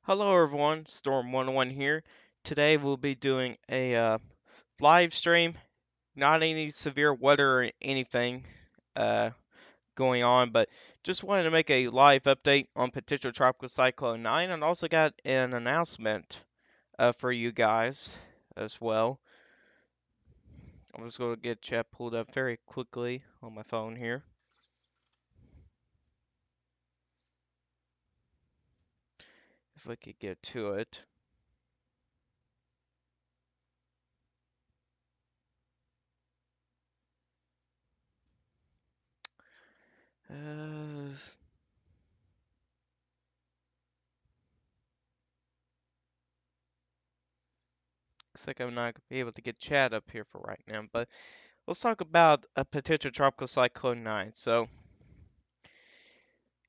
Hello everyone, Storm 101 here. Today we'll be doing a live stream. Not any severe weather or anything uh, going on, but just wanted to make a live update on potential Tropical Cyclone 9 and also got an announcement for you guys as well. I'm just going to get chat pulled up very quickly on my phone here. If we could get to it. Uh, Looks like I'm not going to be able to get chat up here for right now, but let's talk about a potential tropical cyclone 9. So,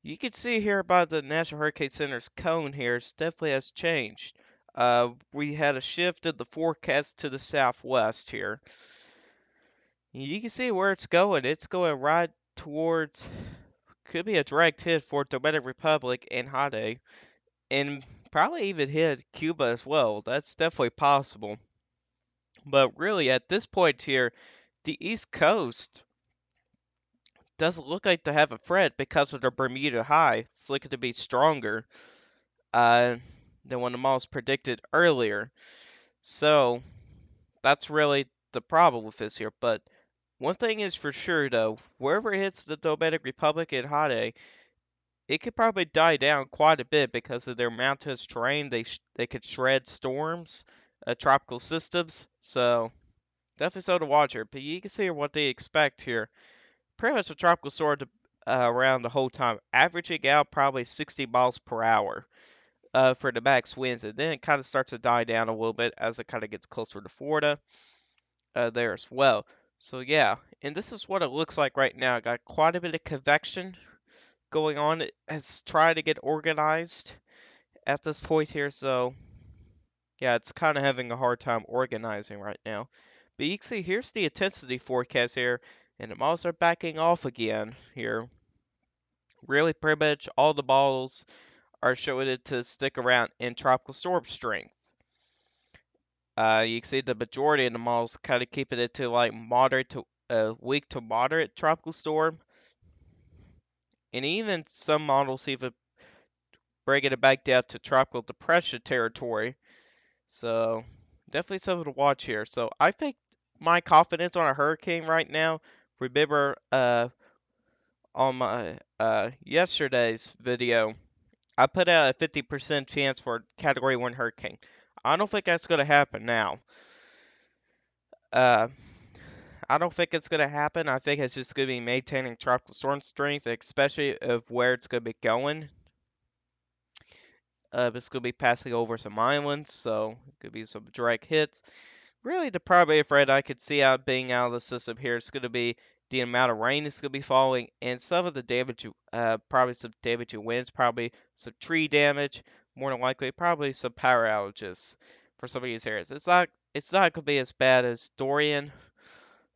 you can see here by the National Hurricane Center's cone here, it definitely has changed. We had a shift in the forecast to the southwest here. You can see where it's going. It's going right towards, could be a direct hit for Dominican Republic and Haiti, and probably even hit Cuba as well. That's definitely possible. But really, at this point here, the East Coast doesn't look like to have a threat because of the Bermuda High. It's looking to be stronger uh, than what the models predicted earlier. So that's really the problem with this here. But one thing is for sure, though, wherever it hits the Dominican Republic and Haiti, it could probably die down quite a bit because of their mountainous terrain. They could shred storms, tropical systems. So definitely so to watch here. But you can see what they expect here. Pretty much a tropical storm around the whole time, averaging out probably 60 miles per hour for the max winds, and then it kind of starts to die down a little bit as it kind of gets closer to Florida there as well. So yeah, and this is what it looks like right now. I got quite a bit of convection going on. It has tried to get organized at this point here, so yeah, it's kind of having a hard time organizing right now. But you can see here's the intensity forecast here, and the models are backing off again here. Really, pretty much all the models are showing it to stick around in tropical storm strength. You can see the majority of the models kind of keeping it to like moderate to weak to moderate tropical storm, and even some models even bringing it back down to tropical depression territory. So definitely something to watch here. So I think my confidence on a hurricane right now. Remember, on my yesterday's video, I put out a 50% chance for Category 1 hurricane. I don't think that's going to happen now. Uh, I don't think it's going to happen. I think it's just going to be maintaining tropical storm strength, especially of where it's going to be going. It's going to be passing over some islands, so it could be some direct hits. Really, the probability threat I could see out being out of the system here is going to be the amount of rain that's going to be falling, and some of the damage, probably some damage to winds, probably some tree damage, more than likely, probably some power outages for some of these areas. It's not going to be as bad as Dorian,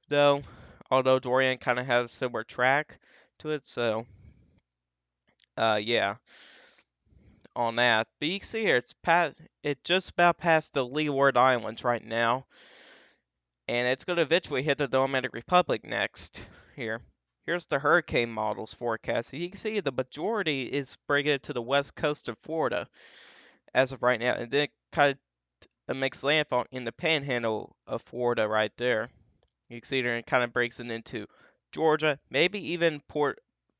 though, although Dorian kind of has a similar track to it, so yeah, on that. But you can see here, it just about past the Leeward Islands right now, and it's going to eventually hit the Dominican Republic next. Here's the hurricane models forecast. You can see the majority is bringing it to the west coast of Florida as of right now, and then it kind of makes landfall in the panhandle of Florida right there. You can see there it kind of breaks it into Georgia, maybe even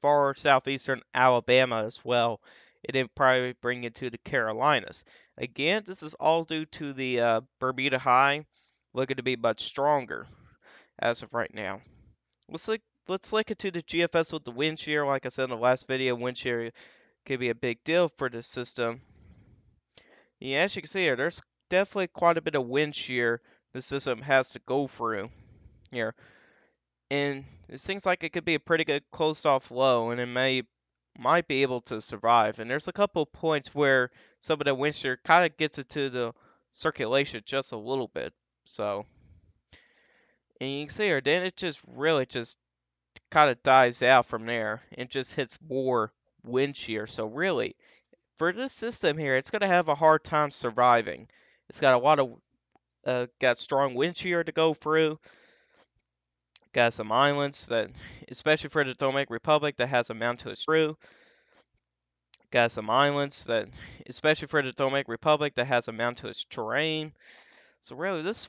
far southeastern Alabama as well. It then probably bring it to the Carolinas. Again, this is all due to the Bermuda High looking to be much stronger as of right now. Let's look. Let's look into the GFS with the wind shear. Like I said in the last video, wind shear could be a big deal for this system. Yeah, as you can see here, there's definitely quite a bit of wind shear the system has to go through here. And it seems like it could be a pretty good closed off low, and it might be able to survive. And there's a couple points where some of the wind shear kind of gets into the circulation just a little bit. So, and you can see here, then it just really just kind of dies out from there and just hits more wind shear. So really, For this system here, it's going to have a hard time surviving. It's got a lot of got strong wind shear to go through. Got some islands that, especially for the Dominican Republic, that has a mountainous through. Got some islands that, especially for the Dominican Republic, that has a mountainous terrain. So really, this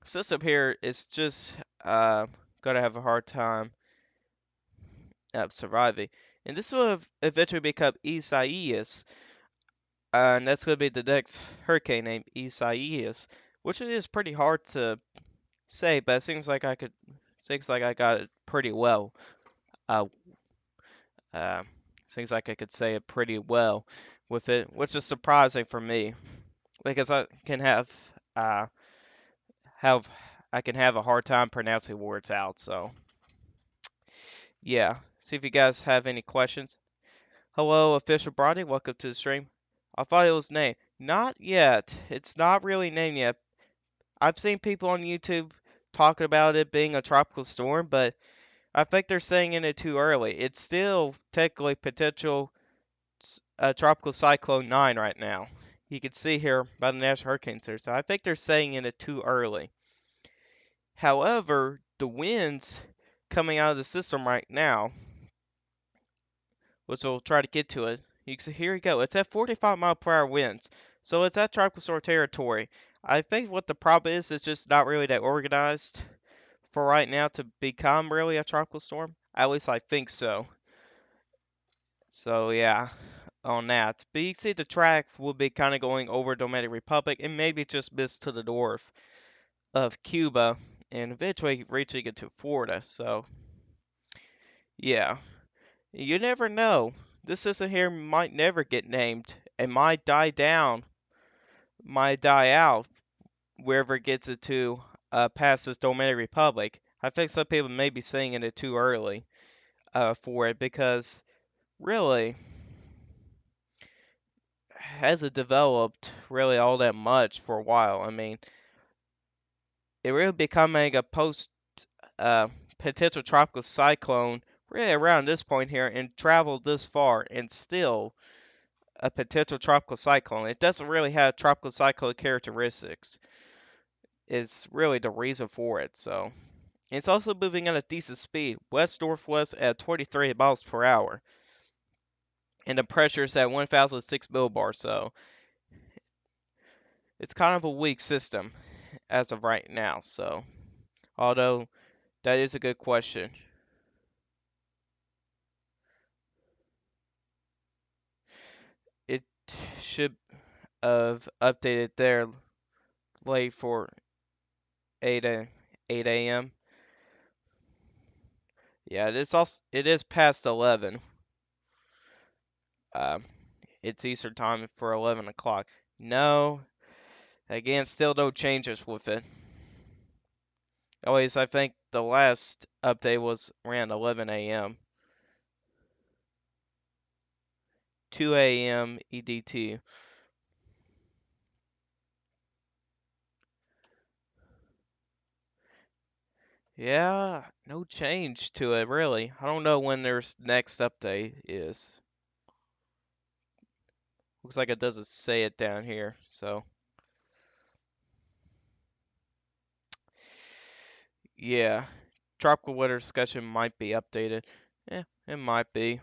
system here is just gonna have a hard time surviving. And this will eventually become Isaias, and that's gonna be the next hurricane named Isaias, which it is pretty hard to say, but it seems like I got it pretty well. Uh, uh, Seems like I could say it pretty well with it, which is surprising for me because uh have I can have a hard time pronouncing words out. So yeah, see if you guys have any questions. Hello, official Brody. Welcome to the stream. I thought it was named. Not yet. It's not really named yet. I've seen people on YouTube talking about it being a tropical storm, but I think they're saying it too early. It's still technically potential tropical cyclone 9 right now. You can see here by the National Hurricane Center. So I think they're saying it too early. However, the winds coming out of the system right now, which we'll try to get to it. You can see here you go. It's at 45-mile-per-hour winds, so it's at tropical storm territory. I think what the problem is just not really that organized for right now to become really a tropical storm. At least I think so. So yeah, on that. But you can see the track will be kind of going over Dominican Republic and maybe just miss to the north of Cuba and eventually reaching into Florida. So yeah, you never know. This system here might never get named and might die down, might die out wherever it gets it to past this Dominican Republic. I think some people may be saying it too early for it because really hasn't developed really all that much for a while. I mean, it really becoming a post uh, potential tropical cyclone really around this point here and traveled this far and still a potential tropical cyclone. It doesn't really have tropical cyclone characteristics. Is really the reason for it. So it's also moving at a decent speed, west northwest at 23 miles per hour, and the pressure is at 1,006 millibars. So it's kind of a weak system as of right now. So although that is a good question. It should have updated there late for 8 a.m. Yeah, it is past 11. Um, it's Eastern time for 11 o'clock. No, again, still no changes with it. At least I think the last update was around 11 a.m. 2 a.m. EDT. Yeah, no change to it really. I don't know when their next update is. Looks like it doesn't say it down here, so yeah. Tropical weather discussion might be updated. It might be.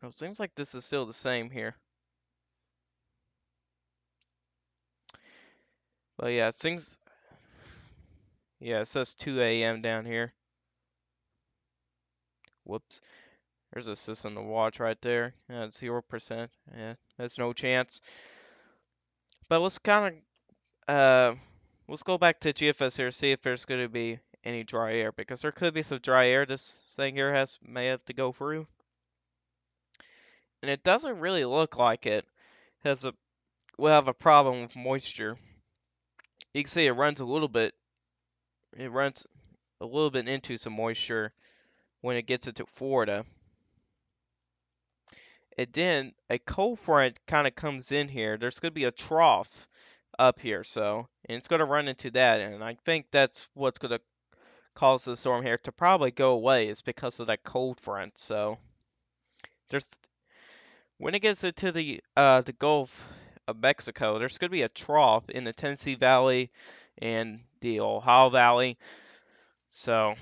It seems like this is still the same here. But yeah, yeah, it says 2 a.m. down here. Whoops. There's a system to watch right there. Yeah, it's 0%. Yeah, that's no chance. But let's go back to GFS here, see if there's going to be any dry air because there could be some dry air this thing here may have to go through. And it doesn't really look like it has a will have a problem with moisture. You can see it runs a little bit into some moisture when it gets into Florida. And then a cold front kind of comes in here. There's going to be a trough up here, and it's going to run into that, and I think that's what's going to cause the storm here to probably go away is because of that cold front. So there's when it gets into the Gulf of Mexico, there's going to be a trough in the Tennessee Valley and the Ohio Valley. So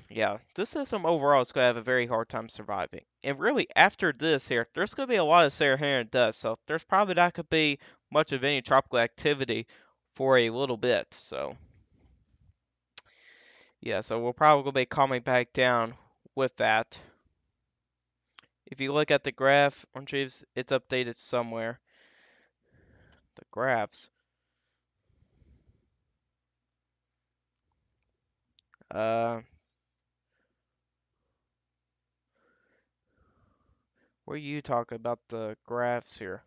yeah, this system overall is going to have a very hard time surviving. And really, after this here, there's going to be a lot of Saharan dust, so there's probably not going to be much of any tropical activity for a little bit. So yeah, so we'll probably be coming back down with that. If you look at the graph, Orange Reeves, it's updated somewhere. The graphs. Uh, where you talk about the graphs here?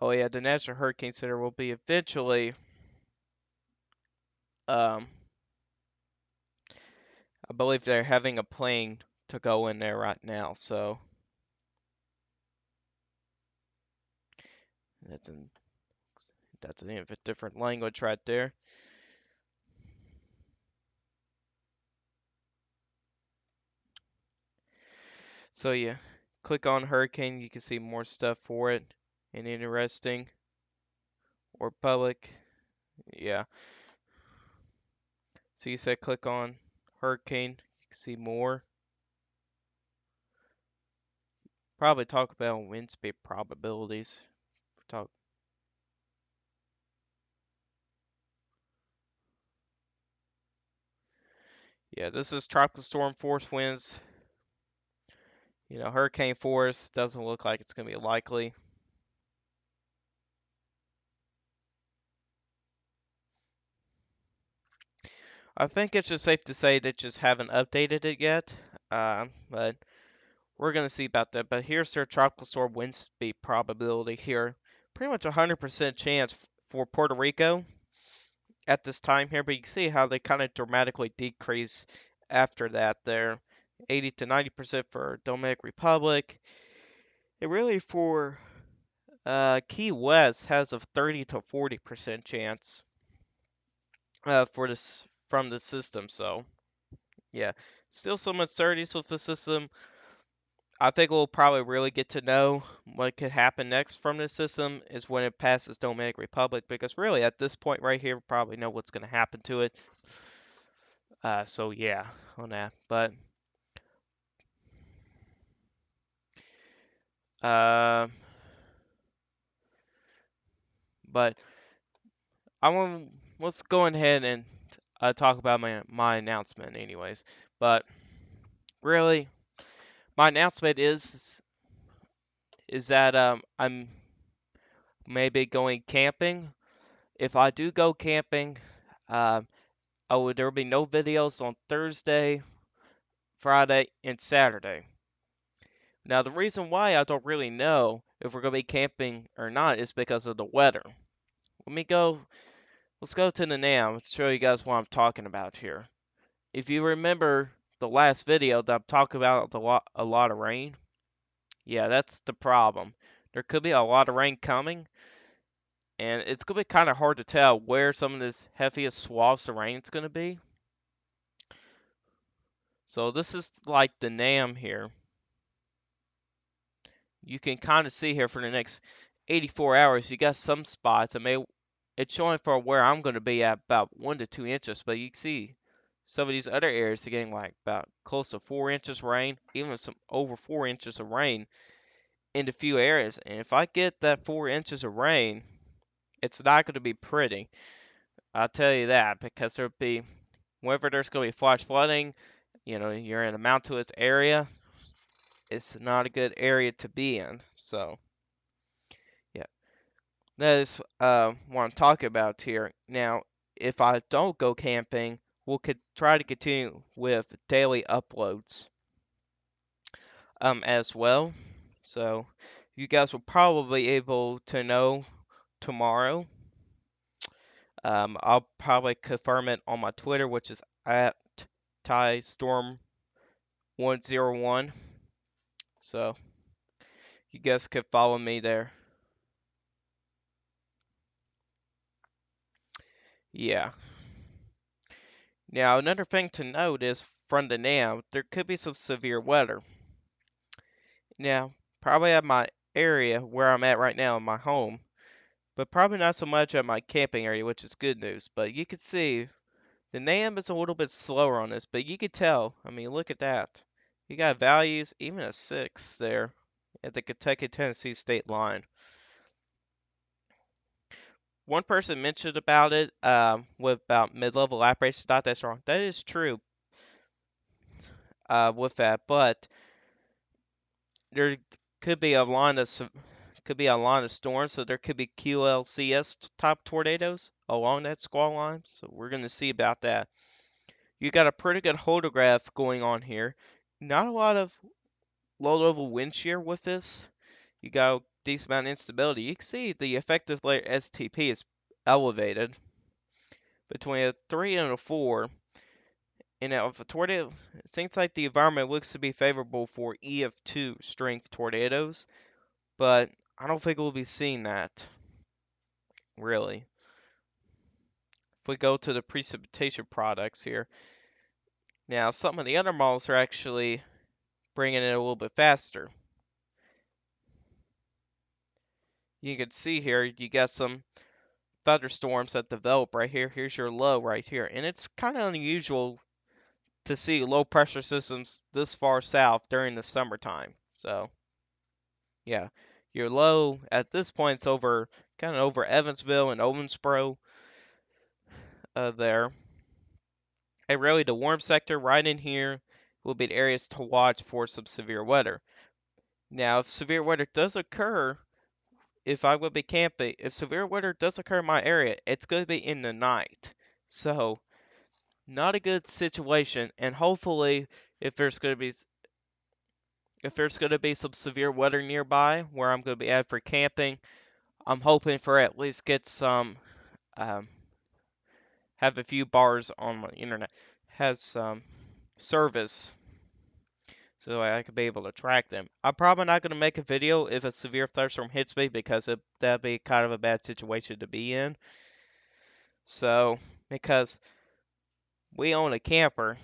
Oh yeah, the National Hurricane Center will be eventually. Um, I believe they're having a plane to go in there right now. So that's in that's a different language right there. So yeah, click on hurricane. You can see more stuff for it and interesting or public. Yeah. So you said click on hurricane. You can see more. Probably talk about wind speed probabilities. Talk. Yeah, this is tropical storm force winds. Hurricane force doesn't look like it's going to be likely. I think it's just safe to say that just haven't updated it yet. But we're going to see about that. But here's their tropical storm wind speed probability here. Pretty much 100% chance for Puerto Rico at this time here. But you can see how they kind of dramatically decrease after that there. 80 to 90% for Dominican Republic. It really for Key West has a 30 to 40% chance for this from the system. So yeah, still some uncertainties with the system. I think we'll probably really get to know what could happen next from this system is when it passes Dominican Republic, because really at this point right here, we probably know what's going to happen to it. So yeah, on that. Uh, but I want let's go ahead and talk about my announcement, anyways. But really, my announcement is that I'm maybe going camping. If I do go camping, um, there will be no videos on Thursday, Friday, and Saturday. Now, the reason why I don't really know if we're going to be camping or not is because of the weather. Let me go, let's go to the now. Let's show you guys what I'm talking about here. If you remember the last video that I'm talking about a lot of rain, yeah, that's the problem. There could be a lot of rain coming, and it's going to be kind of hard to tell where some of this heaviest swaths of rain is going to be. So this is like the NAM here. You can kind of see here for the next 84 hours, you got some spots. It's showing for where I'm going to be at about 1 to 2 inches, but you can see some of these other areas are getting like about close to 4 inches rain, even some over 4 inches of rain in a few areas. And if I get that 4 inches of rain, it's not going to be pretty. I'll tell you that, because there'll be whenever there's going to be flash flooding, you're in a mountainous area, it's not a good area to be in. So, yeah, that is what I'm talking about here. Now, if I don't go camping, we'll could try to continue with daily uploads as well. So, you guys will probably be able to know tomorrow. I'll probably confirm it on my Twitter, which is at TyStorm101. So you guys could follow me there. Yeah. Now, another thing to note is from the now, there could be some severe weather. Now, probably at my area where I'm at right now in my home, but probably not so much at my camping area, which is good news. But you can see the NAM is a little bit slower on this, but you could tell. I mean, look at that. You got values, even a 6 there at the Kentucky-Tennessee state line. One person mentioned about it, with about mid-level lap races. Not that strong. That is true, with that, but there could be a line of storms, so there could be QLCS type tornadoes along that squall line. So we're gonna see about that. You got a pretty good hodograph going on here. Not a lot of low-level wind shear with this. You got a decent amount of instability. You can see the effective layer STP is elevated between a 3 and a 4. And now if a tornado, it seems like the environment looks to be favorable for EF2 strength tornadoes, but I don't think we'll be seeing that, really. If we go to the precipitation products here, now some of the other models are actually bringing it a little bit faster. You can see here, you got some thunderstorms that develop right here. Here's your low right here, and it's kind of unusual to see low pressure systems this far south during the summertime. So, yeah, your low at this point is over, kind of over Evansville and Owensboro, there. And really, the warm sector right in here will be the areas to watch for some severe weather. Now, if severe weather does occur, if I would be camping, if severe weather does occur in my area, it's going to be in the night. So, not a good situation. And hopefully, if there's going to be some severe weather nearby where I'm going to be at for camping, I'm hoping for at least get some, um, have a few bars on my internet, has some service so I could be able to track them. I'm probably not going to make a video if a severe thunderstorm hits me because that'd be kind of a bad situation to be in. So, because we own a camper,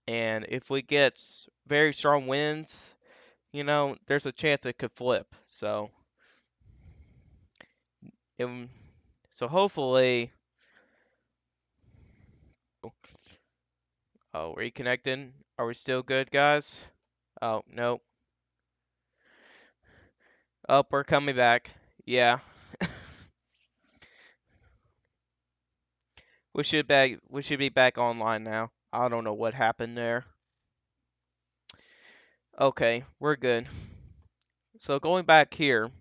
and if we get very strong winds, there's a chance it could flip. So, it, so hopefully, oh, reconnecting. Are we still good, guys? Oh, no. Oh, we're coming back. Yeah. We should be back online now. I don't know what happened there. Okay, we're good. So going back here,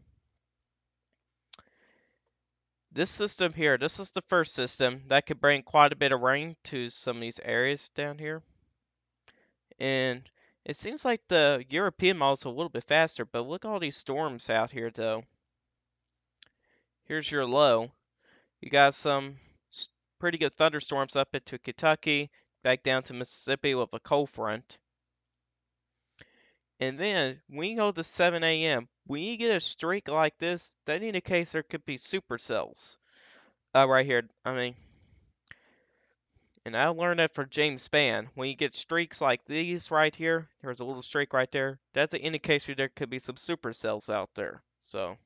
this system here, this is the first system that could bring quite a bit of rain to some of these areas down here. And it seems like the European model's a little bit faster, but look at all these storms out here though. Here's your low. You got some pretty good thunderstorms up into Kentucky, back down to Mississippi with a cold front. And then when you go to 7 a.m., when you get a streak like this, that indicates there could be supercells. Right here. I mean, and I learned that from James Spann. When you get streaks like these right here, there's a little streak right there. That's an indication there could be some supercells out there. So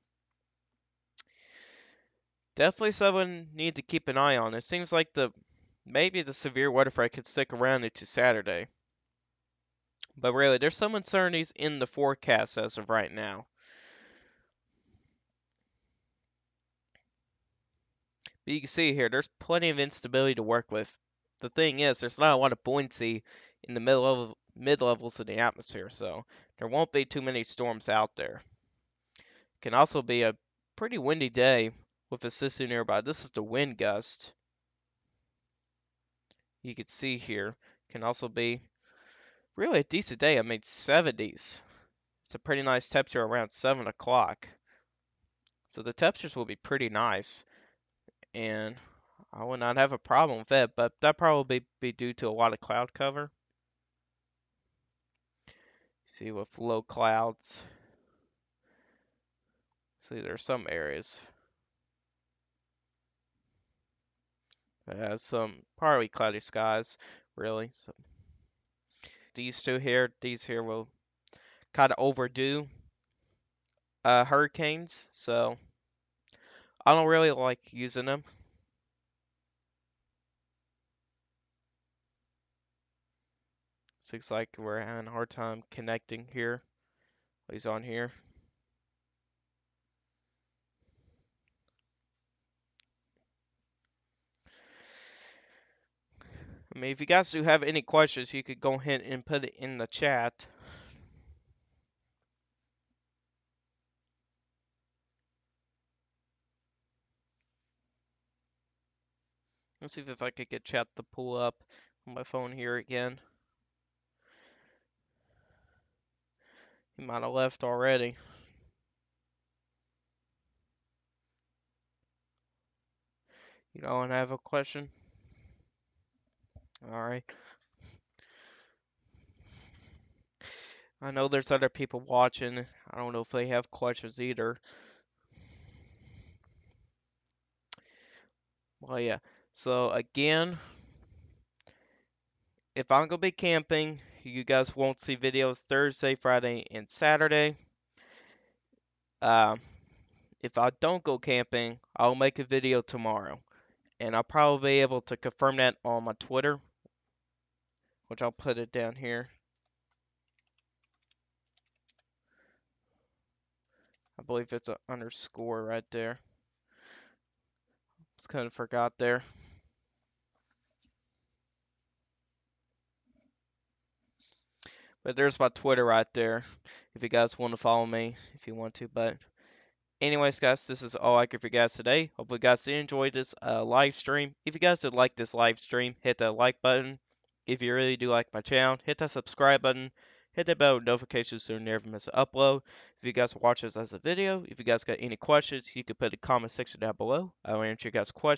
definitely someone need to keep an eye on. It seems like maybe the severe weather front could stick around into Saturday. But really, there's some uncertainties in the forecast as of right now. But you can see here, there's plenty of instability to work with. The thing is, there's not a lot of buoyancy in the mid levels of the atmosphere, so there won't be too many storms out there. It can also be a pretty windy day with a system nearby. This is the wind gust. You can see here. Can also be really a decent day. I mean, 70s. It's a pretty nice temperature around 7 o'clock. So the temperatures will be pretty nice, and I would not have a problem with that, but that probably be due to a lot of cloud cover. See, with low clouds. See, there's some areas that has some partly cloudy skies, really. So these here will kind of overdo hurricanes, so I don't really like using them. Looks like we're having a hard time connecting here. He's on here. I mean, if you guys do have any questions, you could go ahead and put it in the chat. Let's see if I could get chat to pull up on my phone here again. He might have left already. You don't have a question? Alright. I know there's other people watching. I don't know if they have questions either. Well, yeah. So, again, if I'm going to be camping, you guys won't see videos Thursday, Friday, and Saturday. Um, if I don't go camping, I'll make a video tomorrow. And I'll probably be able to confirm that on my Twitter, which I'll put it down here. I believe it's an underscore right there. Just kind of forgot there. But there's my Twitter right there. If you guys want to follow me, if you want to. But anyways, guys, this is all I got for you guys today. Hope you guys did enjoy this live stream. If you guys did like this live stream, hit that like button. If you really do like my channel, hit that subscribe button. Hit that bell with notifications so you never miss an upload. If you guys watch this as a video, if you guys got any questions, you can put in the comment section down below. I'll answer you guys' questions.